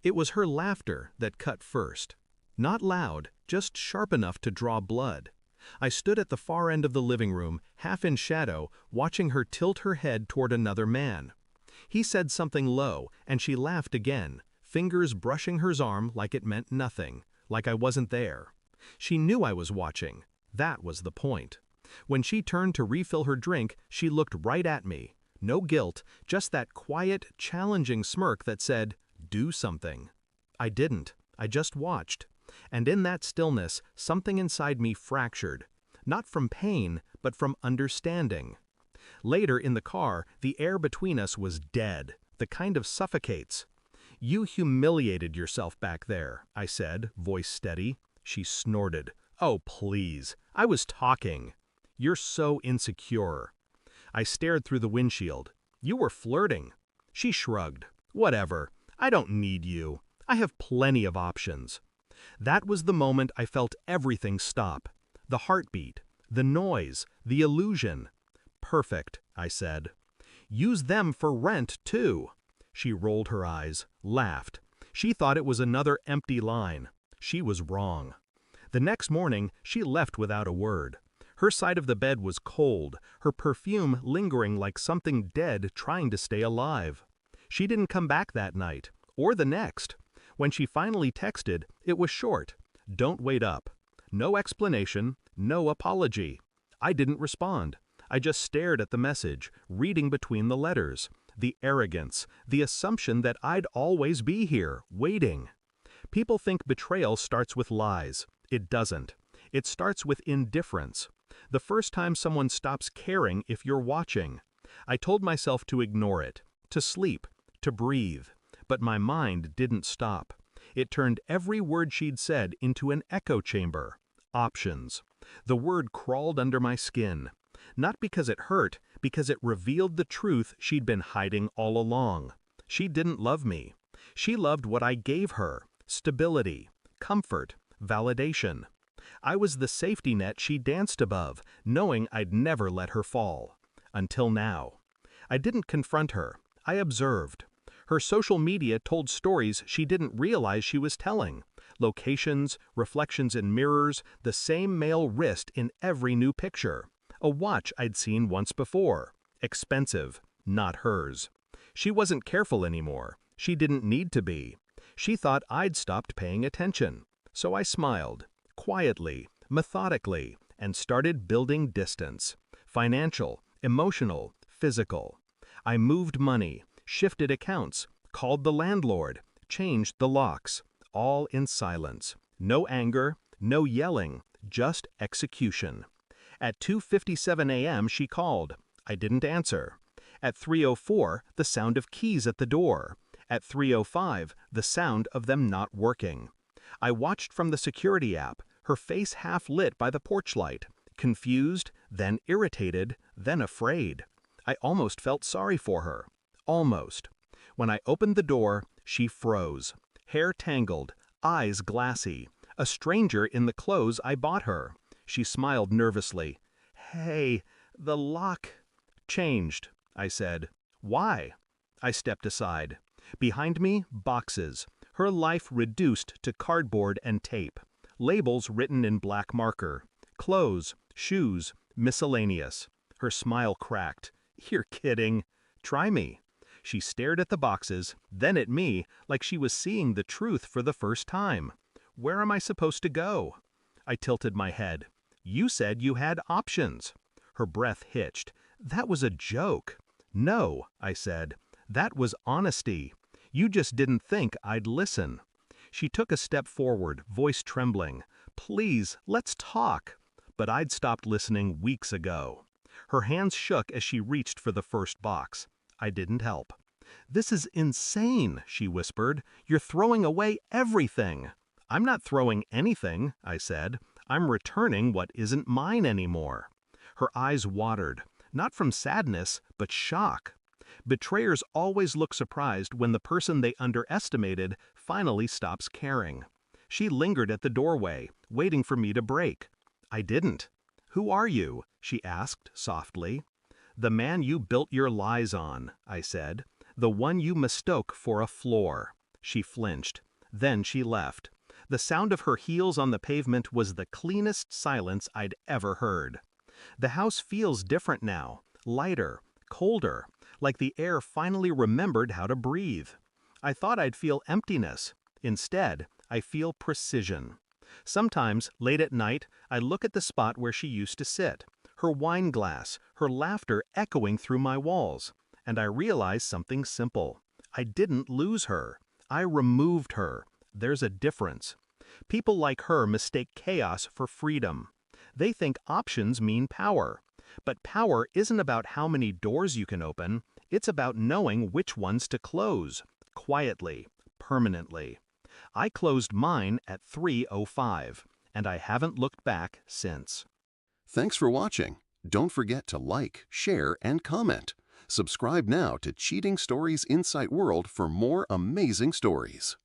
It was her laughter that cut first. Not loud, just sharp enough to draw blood. I stood at the far end of the living room, half in shadow, watching her tilt her head toward another man. He said something low, and she laughed again, fingers brushing her arm like it meant nothing, like I wasn't there. She knew I was watching. That was the point. When she turned to refill her drink, she looked right at me. No guilt, just that quiet, challenging smirk that said, "Do something." I didn't. I just watched. And in that stillness, something inside me fractured. Not from pain, but from understanding. Later in the car, the air between us was dead, the kind of suffocates. "You humiliated yourself back there," I said, voice steady. She snorted. "Oh, please. I was talking." "You're so insecure." I stared through the windshield. "You were flirting." She shrugged. "Whatever. I don't need you. I have plenty of options." That was the moment I felt everything stop. The heartbeat, the noise, the illusion. "Perfect," I said. "Use them for rent, too." She rolled her eyes, laughed. She thought it was another empty line. She was wrong. The next morning, she left without a word. Her side of the bed was cold, her perfume lingering like something dead trying to stay alive. She didn't come back that night, or the next. When she finally texted, it was short. "Don't wait up." No explanation, no apology. I didn't respond. I just stared at the message, reading between the letters. The arrogance, the assumption that I'd always be here, waiting. People think betrayal starts with lies. It doesn't. It starts with indifference. The first time someone stops caring if you're watching. I told myself to ignore it, to sleep, to breathe. But my mind didn't stop. It turned every word she'd said into an echo chamber. Options. The word crawled under my skin. Not because it hurt, because it revealed the truth she'd been hiding all along. She didn't love me. She loved what I gave her. Stability, comfort, validation. I was the safety net she danced above, knowing I'd never let her fall. Until now. I didn't confront her. I observed. Her social media told stories she didn't realize she was telling. Locations, reflections in mirrors, the same male wrist in every new picture. A watch I'd seen once before. Expensive, not hers. She wasn't careful anymore. She didn't need to be. She thought I'd stopped paying attention. So I smiled, quietly, methodically, and started building distance. Financial, emotional, physical. I moved money, shifted accounts, called the landlord, changed the locks, all in silence. No anger, no yelling, just execution. At 2:57 a.m. she called. I didn't answer. At 3:04, the sound of keys at the door. At 3:05, the sound of them not working. I watched from the security app, her face half lit by the porch light, confused, then irritated, then afraid. I almost felt sorry for her. Almost. When I opened the door, she froze. Hair tangled, eyes glassy. A stranger in the clothes I bought her. She smiled nervously. "Hey, the lock changed," I said. "Why?" I stepped aside. Behind me, boxes. Her life reduced to cardboard and tape. Labels written in black marker. Clothes, shoes, miscellaneous. Her smile cracked. "You're kidding." "Try me." She stared at the boxes, then at me, like she was seeing the truth for the first time. "Where am I supposed to go?" I tilted my head. "You said you had options." Her breath hitched. "That was a joke." "No," I said. "That was honesty. You just didn't think I'd listen." She took a step forward, voice trembling. "Please, let's talk." But I'd stopped listening weeks ago. Her hands shook as she reached for the first box. I didn't help. "This is insane," she whispered. "You're throwing away everything." "I'm not throwing anything," I said. "I'm returning what isn't mine anymore." Her eyes watered, not from sadness, but shock. Betrayers always look surprised when the person they underestimated finally stops caring. She lingered at the doorway, waiting for me to break. I didn't. "Who are you?" she asked softly. "The man you built your lies on," I said. "The one you mistook for a floor." She flinched. Then she left. The sound of her heels on the pavement was the cleanest silence I'd ever heard. The house feels different now, lighter, colder, like the air finally remembered how to breathe. I thought I'd feel emptiness. Instead, I feel precision. Sometimes, late at night, I look at the spot where she used to sit, her wine glass, her laughter echoing through my walls, and I realize something simple. I didn't lose her. I removed her. There's a difference. People like her mistake chaos for freedom. They think options mean power. But power isn't about how many doors you can open, it's about knowing which ones to close, quietly, permanently. I closed mine at 3:05, and I haven't looked back since. Thanks for watching. Don't forget to like, share, and comment. Subscribe now to Cheating Stories Insight World for more amazing stories.